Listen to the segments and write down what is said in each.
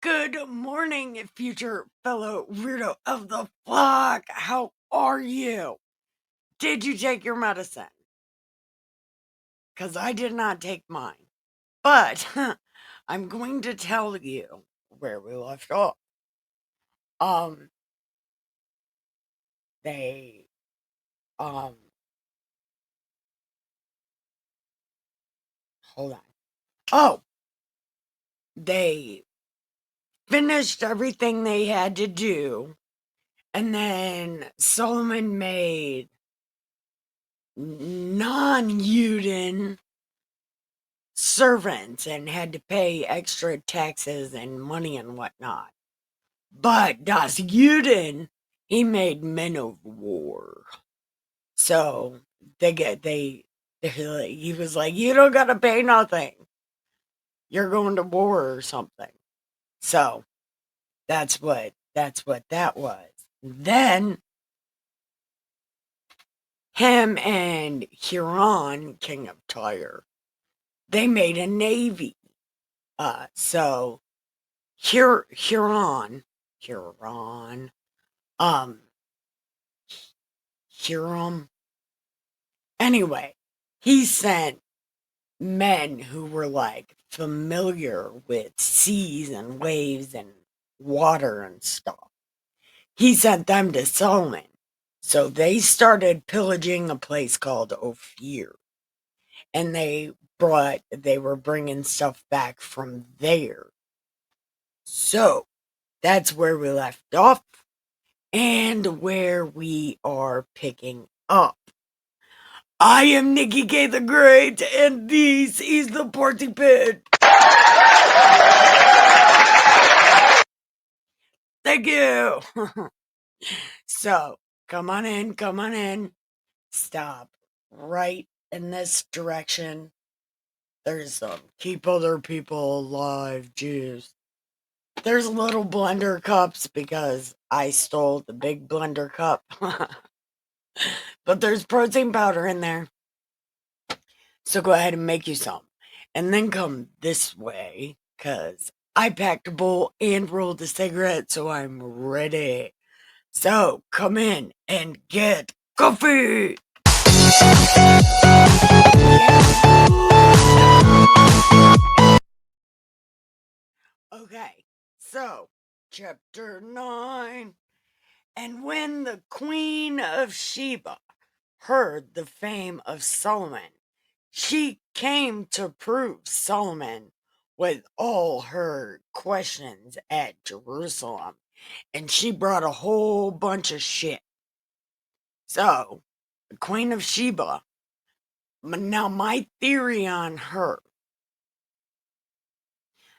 Good morning, future fellow weirdo of the flock. How are you? Did you take your medicine? Because I did not take mine. But I'm going to tell you where we left off. Um, they, um, hold on. Oh, they finished everything they had to do. And then Solomon made non-Uden servants and had to pay extra taxes and money and whatnot. But Das Juden, he made men of war. So he was like, you don't gotta pay nothing. You're going to war or something. So that's what that was. Then him and Huron, king of Tyre, they made a navy. So Huron, um, Huron. Anyway, he sent men who were like familiar with seas and waves and water and stuff. He sent them to Solomon. So they started pillaging a place called Ophir. And they were bringing stuff back from there. So that's where we left off and where we are picking up. I am Nikki K the Great, and this is the Party Pit. Thank you. So, come on in. Stop right in this direction. There's some keep other people alive juice. There's little blender cups because I stole the big blender cup. But there's protein powder in there. So go ahead and make you some. And then come this way, because I packed a bowl and rolled a cigarette, so I'm ready. So come in and get coffee! Okay, so chapter 9. And when the Queen of Sheba heard the fame of Solomon, she came to prove Solomon with all her questions at Jerusalem. And she brought a whole bunch of shit. So, the Queen of Sheba. Now, my theory on her,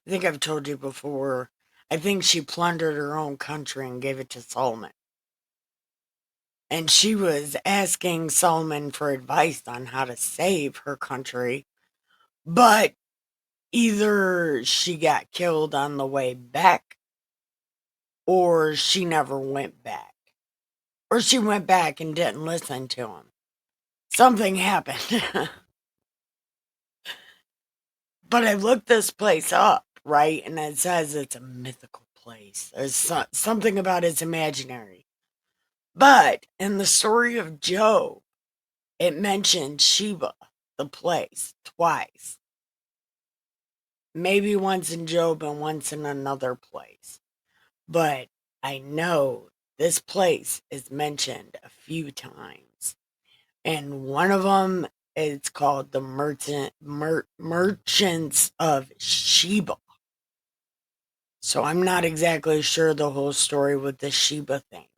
I think I've told you before, I think she plundered her own country and gave it to Solomon. And she was asking Solomon for advice on how to save her country. But either she got killed on the way back, or she never went back. Or she went back and didn't listen to him. Something happened. But I looked this place up, right? And it says it's a mythical place. There's something about it's imaginary. But in the story of Job, it mentioned Sheba, the place, twice. Maybe once in Job and once in another place. But I know this place is mentioned a few times. And one of them is called the Merchants of Sheba. So I'm not exactly sure the whole story with the Sheba thing.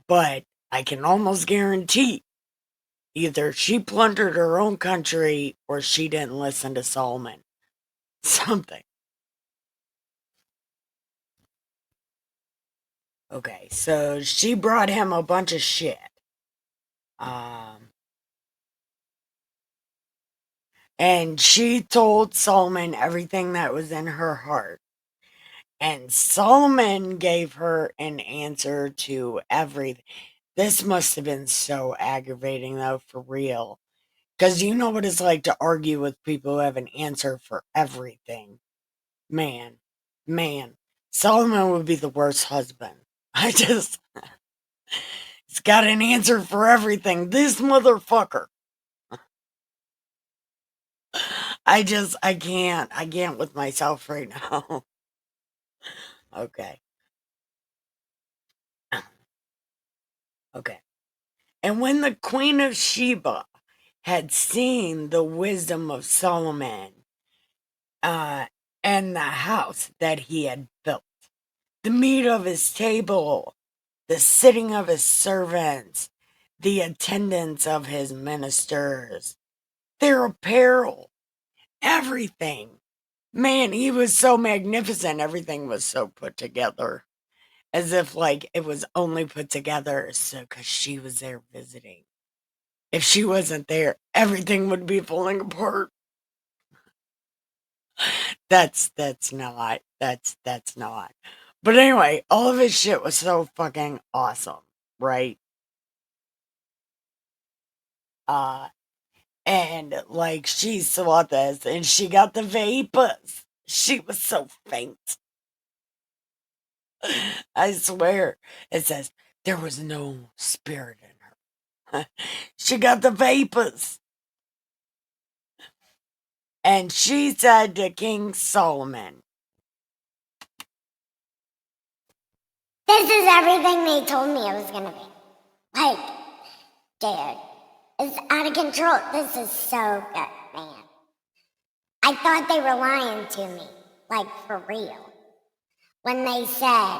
But I can almost guarantee either she plundered her own country or she didn't listen to Solomon. Something. Okay, so she brought him a bunch of shit. And she told Solomon everything that was in her heart. And Solomon gave her an answer to everything. This must have been so aggravating, though, for real. Because you know what it's like to argue with people who have an answer for everything. Man. Man, Solomon would be the worst husband. He's got an answer for everything. This motherfucker. I can't with myself right now. Okay. Okay. And when the Queen of Sheba had seen the wisdom of Solomon, and the house that he had built, the meat of his table, the sitting of his servants, the attendance of his ministers, their apparel, everything. Man, he was so magnificent. Everything was so put together. As if, like, it was only put together so because she was there visiting. If she wasn't there, everything would be falling apart. That's not. But anyway, all of his shit was so fucking awesome, right? Uh, and like she saw this and she got the vapors. She was so faint. I swear. It says there was no spirit in her. She got the vapors. And she said to King Solomon, "This is everything they told me it was gonna be. Like, dude, it's out of control. This is so good, man. I thought they were lying to me, like for real. When they said,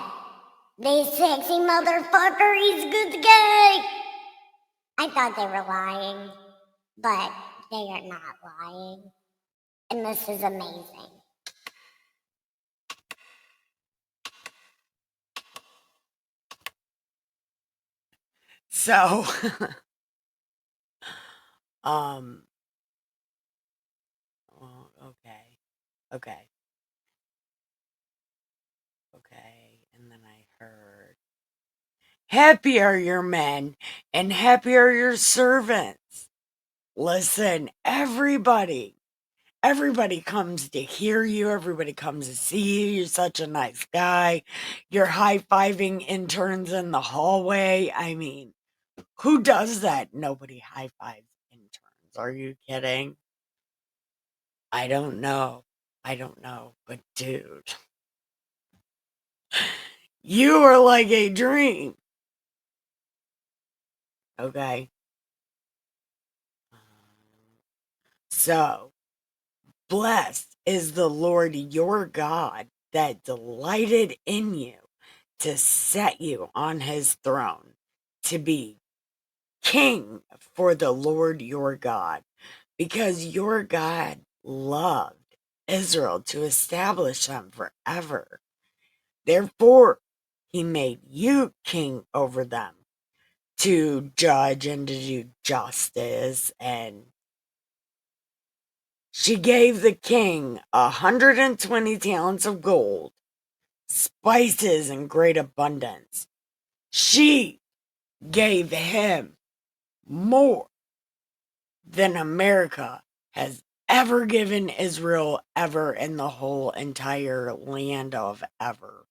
this sexy motherfucker, he's good to go. I thought they were lying, but they are not lying. And this is amazing." so, oh, okay, okay, okay. And then I heard, happy are your men and happy are your servants. Listen, everybody comes to hear you. Everybody comes to see you. You're such a nice guy. You're high-fiving interns in the hallway. I mean, who does that? Nobody high-fives interns. Are you kidding? I don't know. But dude, you are like a dream. Okay? So, blessed is the Lord your God that delighted in you to set you on his throne to be king for the Lord your God, because your God loved Israel to establish them forever. Therefore, he made you king over them to judge and to do justice. And she gave the king 120 talents of gold, spices in great abundance. She gave him more than America has ever given Israel ever in the whole entire land of ever.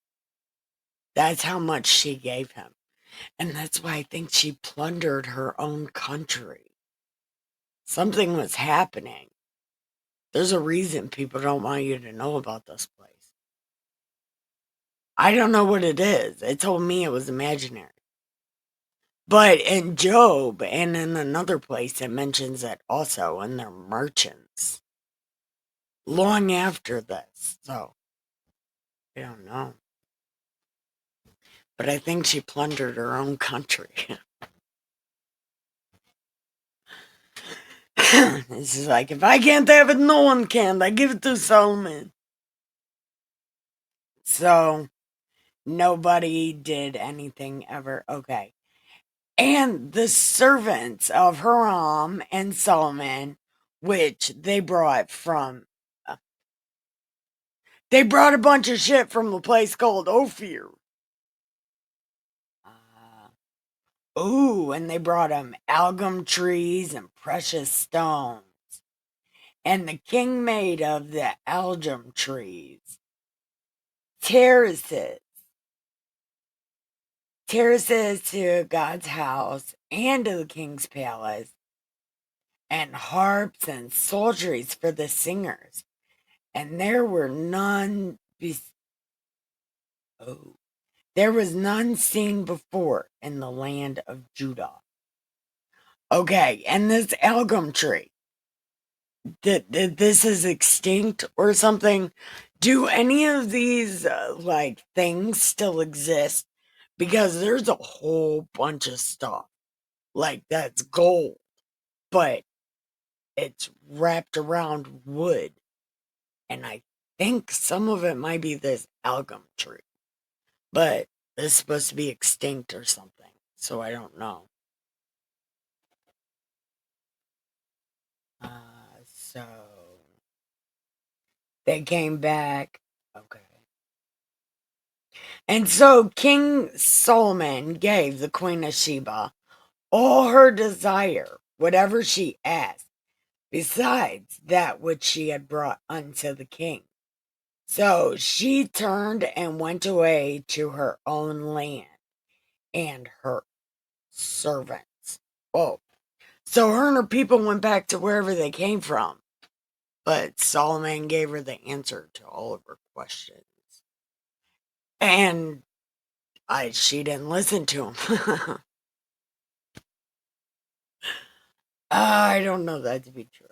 That's how much she gave him. And that's why I think she plundered her own country. Something was happening. There's a reason people don't want you to know about this place. I don't know what it is. It told me it was imaginary. But in Job and in another place, it mentions it also, and they're merchants. Long after this. So, I don't know. But I think she plundered her own country. This is like, if I can't have it, no one can. I give it to Solomon. So, nobody did anything ever. Okay. And the servants of Hiram and Solomon, which they brought from, they brought a bunch of shit from a place called Ophir. And they brought him algum trees and precious stones. And the king made of the algum trees terraces to God's house and to the king's palace, and harps and psalteries for the singers. And there were none there was none seen before in the land of Judah. Okay, and this algum tree, this is extinct or something? Do any of these like things still exist? Because there's a whole bunch of stuff like that's gold, but it's wrapped around wood, and I think some of it might be this algum tree, but it's supposed to be extinct or something, so I don't know. So they came back. Okay. And so King Solomon gave the Queen of Sheba all her desire, whatever she asked, besides that which she had brought unto the king. So she turned and went away to her own land and her servants. Oh, so her and her people went back to wherever they came from. But Solomon gave her the answer to all of her questions. And she didn't listen to him. I don't know that to be true.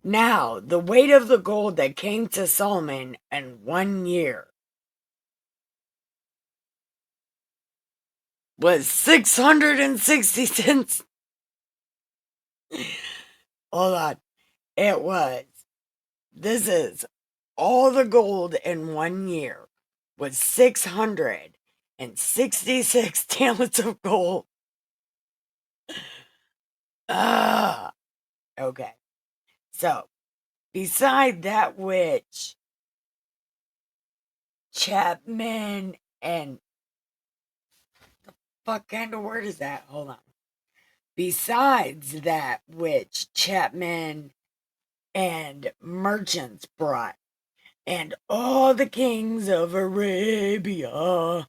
Now, the weight of the gold that came to Solomon in 1 year was 660 cents. Hold on. This is all the gold in 1 year was 666 talents of gold. Okay. So, beside that which Chapman and fuck kind of word is that? Hold on. Besides that which Chapman and merchants brought, and all the kings of Arabia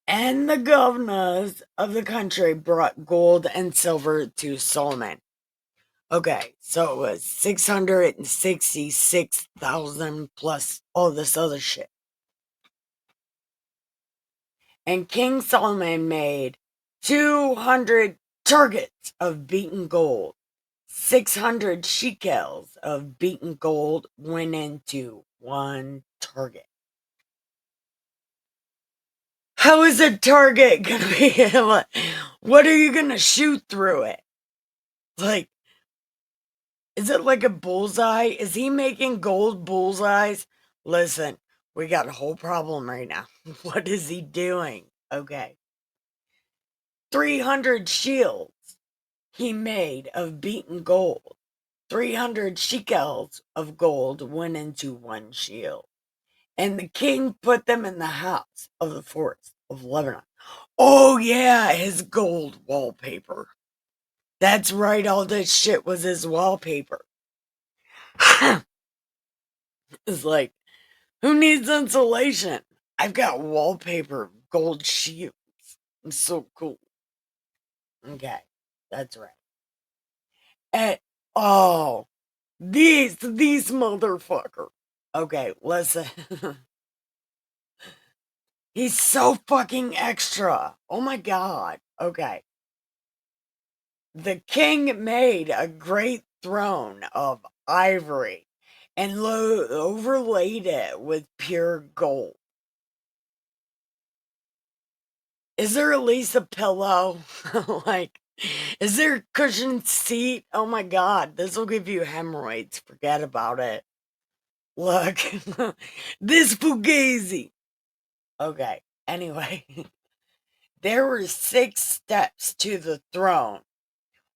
and the governors of the country brought gold and silver to Solomon. Okay, so it was 666,000 plus all this other shit. And King Solomon made 200 targets of beaten gold. 600 shekels of beaten gold went into one target. How is a target gonna be? What are you gonna shoot through it? Like, is it like a bullseye? Is he making gold bullseyes? Listen, we got a whole problem right now. What is he doing? Okay. 300 shields he made of beaten gold. 300 shekels of gold went into one shield. And the king put them in the house of the forest of Lebanon. Oh, yeah, his gold wallpaper. That's right, all this shit was his wallpaper. It's like, who needs insulation? I've got wallpaper, gold shields. I'm so cool. Okay, that's right. And, oh, these motherfucker. Okay, listen. He's so fucking extra. Oh my god. Okay. The king made a great throne of ivory and overlaid it with pure gold. Is there at least a pillow? Like, is there a cushioned seat? Oh my god, this will give you hemorrhoids. Forget about it. Look, this fugazi. Okay, anyway. There were 6 steps to the throne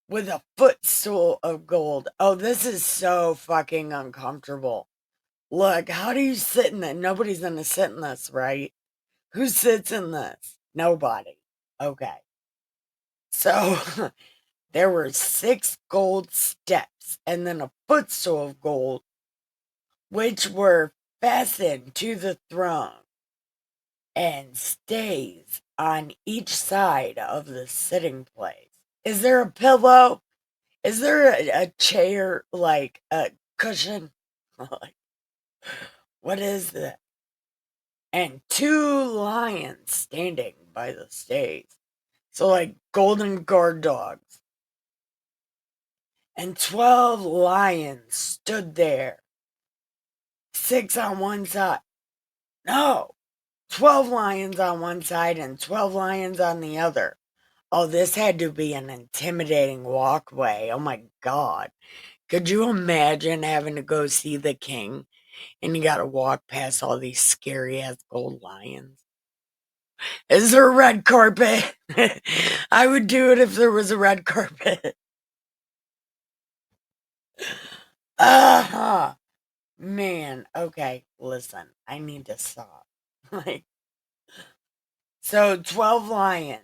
with a footstool of gold. Oh, this is so fucking uncomfortable. Look, how do you sit in that? Nobody's gonna sit in this, right? Who sits in this? Nobody. Okay. So, there were 6 gold steps and then a footstool of gold, which were fastened to the throne and stays on each side of the sitting place. Is there a pillow? Is there a chair, like a cushion? Like, what is that? And 2 lions standing by the stage. So, like, golden guard dogs. And 12 lions stood there, 6 on one side. No, 12 lions on one side and 12 lions on the other. Oh, this had to be an intimidating walkway. Oh my God. Could you imagine having to go see the king and you gotta walk past all these scary ass gold lions? Is there a red carpet? I would do it if there was a red carpet. Uh-huh. Man, okay, listen, I need to stop. Like, so 12 lions.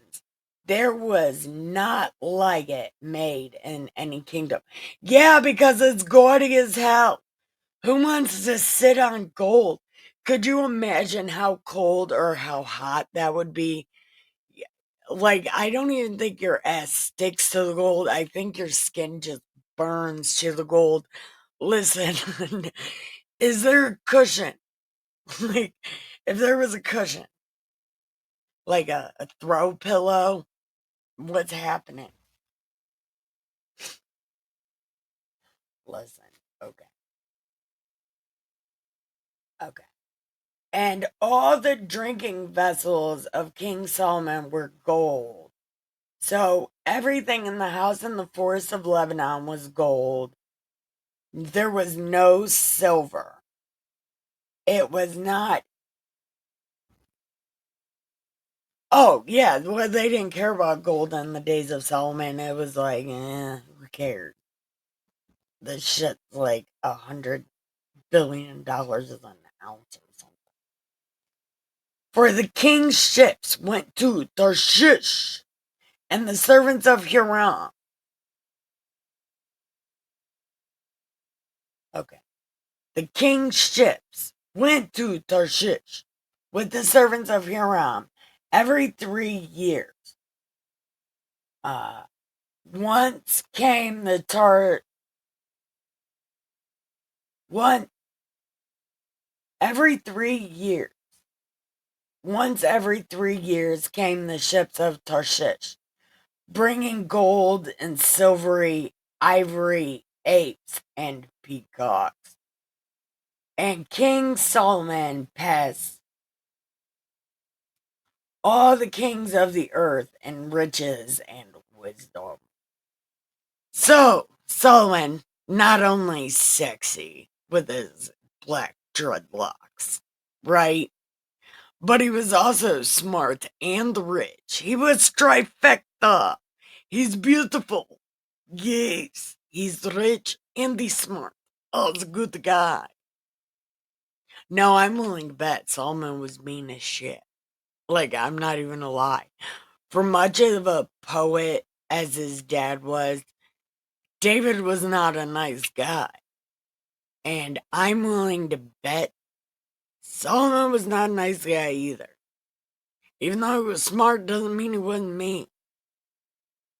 There was not like it made in any kingdom. Yeah, because it's gaudy as hell. Who wants to sit on gold? Could you imagine how cold or how hot that would be? Like, I don't even think your ass sticks to the gold. I think your skin just burns to the gold. Listen, is there a cushion? Like, if there was a cushion, like a throw pillow, what's happening? Listen, okay, okay. And all the drinking vessels of King Solomon were gold. So everything in the house in the forest of Lebanon was gold. There was no silver. It was not. Oh, yeah. Well, they didn't care about gold in the days of Solomon. It was like, who cares? The shit's like $100 billion is an ounce or something. For the king's ships went to Tarshish, and the servants of Hiram. Okay. The king's ships went to Tarshish with the servants of Hiram every 3 years. Once came the one every 3 years. Once every 3 years came the ships of Tarshish, bringing gold and silvery, ivory, apes, and peacocks. And King Solomon passed all the kings of the earth in riches and wisdom. So, Solomon, not only sexy with his black dreadlocks, right? But he was also smart and rich. He was trifecta. He's beautiful. Yes, he's rich and he's smart. Oh, he's a good guy. No, I'm willing to bet Solomon was mean as shit. Like, I'm not even a lie. For much of a poet as his dad was, David was not a nice guy. And I'm willing to bet Solomon was not a nice guy either. Even though he was smart doesn't mean he wasn't mean.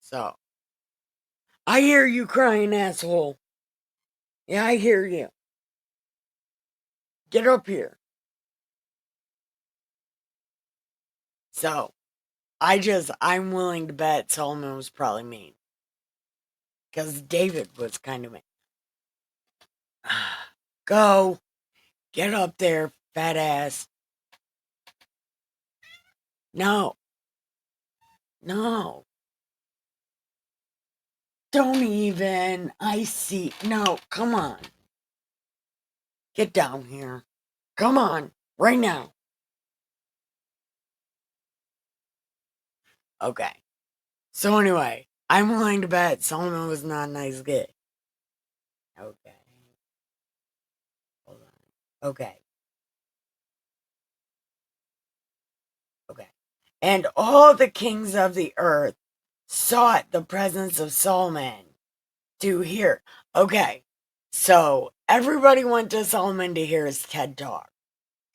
So, I hear you crying, asshole. Yeah, I hear you. Get up here. So, I'm willing to bet Solomon was probably mean. Because David was kind of mean. Go. Get up there, fat ass. No. No. Don't even. I see. No, come on. Get down here. Come on. Right now. Okay. So anyway, I'm willing to bet Solomon was not a nice guy. Okay. Hold on. Okay. Okay. And all the kings of the earth sought the presence of Solomon to hear. Okay. So everybody went to Solomon to hear his TED talk.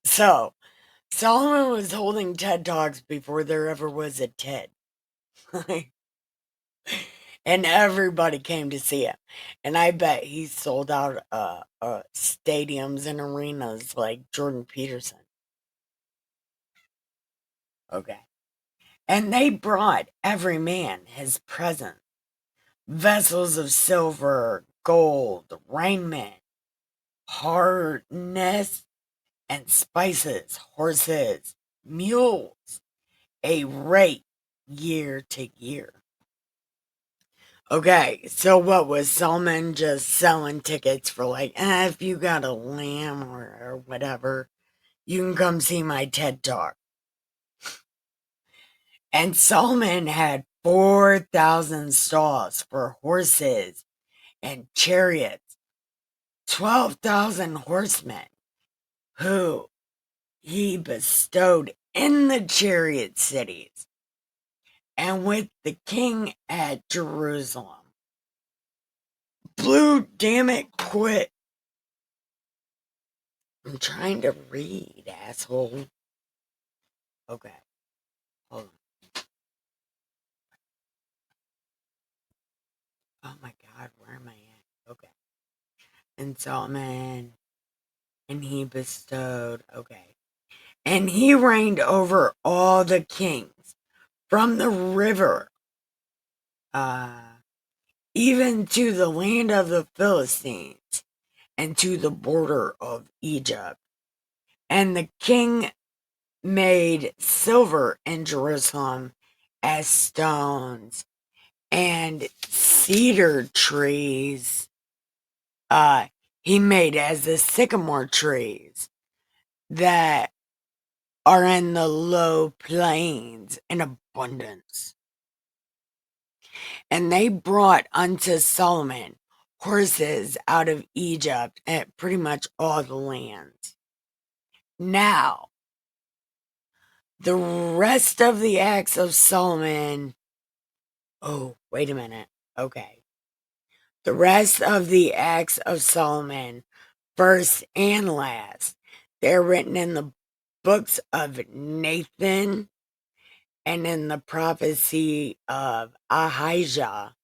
So, Solomon was holding TED Talks before there ever was a TED. And everybody came to see him. And I bet he sold out stadiums and arenas like Jordan Peterson. Okay. And they brought every man his present, vessels of silver, gold, raiment, harness, and spices, horses, mules, a rate year to year. Okay, so what was Solomon just selling tickets for like, if you got a lamb or whatever, you can come see my TED Talk. And Solomon had 4,000 stalls for horses and chariots, 12,000 horsemen who he bestowed in the chariot cities and with the king at Jerusalem. Blue, damn it, quit. I'm trying to read, asshole. Okay, hold on. Oh my god, where am I at? Okay. And Solomon, and he bestowed, okay. And he reigned over all the kings from the river, even to the land of the Philistines and to the border of Egypt. And the king made silver in Jerusalem as stones and cedar trees he made as the sycamore trees that are in the low plains in abundance. And they brought unto Solomon horses out of Egypt and pretty much all the lands. Now, the rest of the acts of Solomon. Oh, wait a minute. Okay. The rest of the acts of Solomon, first and last, they're written in the books of Nathan and in the prophecy of Ahijah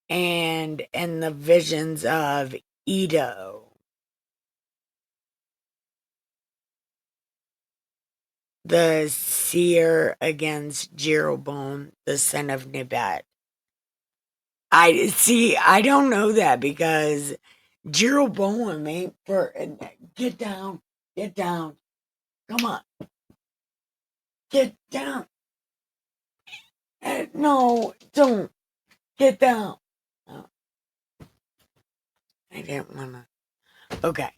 and in the visions of Edo, the seer against Jeroboam, the son of Nebat. I don't know that because Jeroboam ain't for. Get down, come on, get down. No, don't get down. Oh, I didn't wanna. Okay.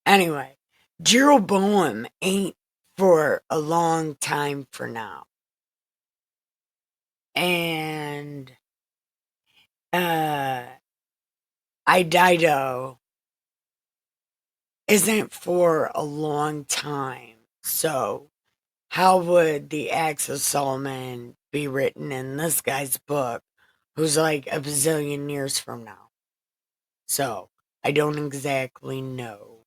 Anyway, Jeroboam ain't for a long time for now. And Idido isn't for a long time. So how would the Acts of Solomon be written in this guy's book who's like a bazillion years from now? So I don't exactly know.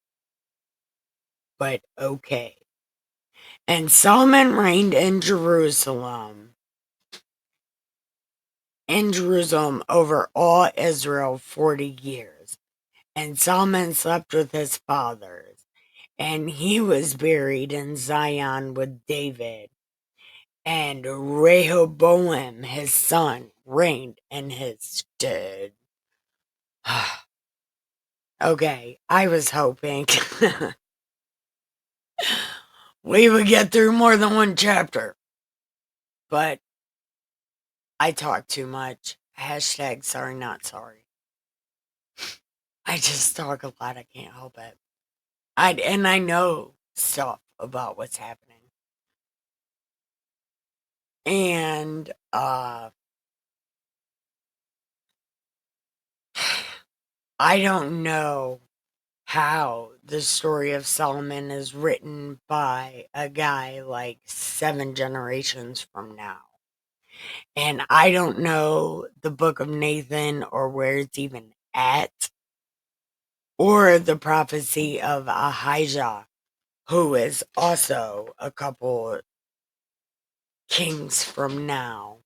But okay. And Solomon reigned in Jerusalem over all Israel 40 years. And Solomon slept with his fathers, and he was buried in Zion with David. And Rehoboam, his son, reigned in his stead. Okay, I was hoping we would get through more than one chapter. But I talk too much. Hashtag sorry, not sorry. I just talk a lot. I can't help it. I know stuff about what's happening. And I don't know how the story of Solomon is written by a guy like 7 generations from now. And I don't know the book of Nathan or where it's even at, or the prophecy of Ahijah, who is also a couple kings from now.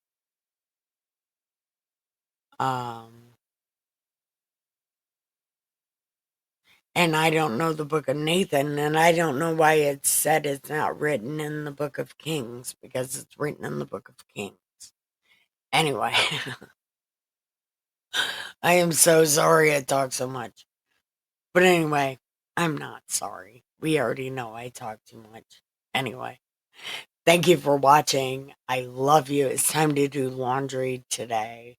And I don't know the book of Nathan, and I don't know why it said it's not written in the book of Kings, because it's written in the book of Kings. Anyway, I am so sorry I talk so much. But anyway, I'm not sorry. We already know I talk too much. Anyway, thank you for watching. I love you. It's time to do laundry today.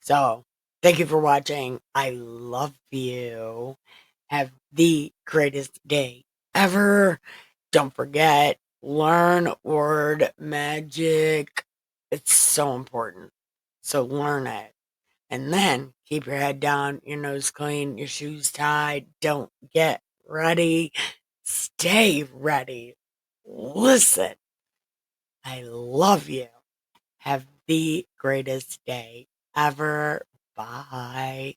So, thank you for watching. I love you. Have the greatest day ever. Don't forget, learn word magic. It's so important. So learn it. And then keep your head down, your nose clean, your shoes tied. Don't get ready. Stay ready. Listen. I love you. Have the greatest day ever. Bye.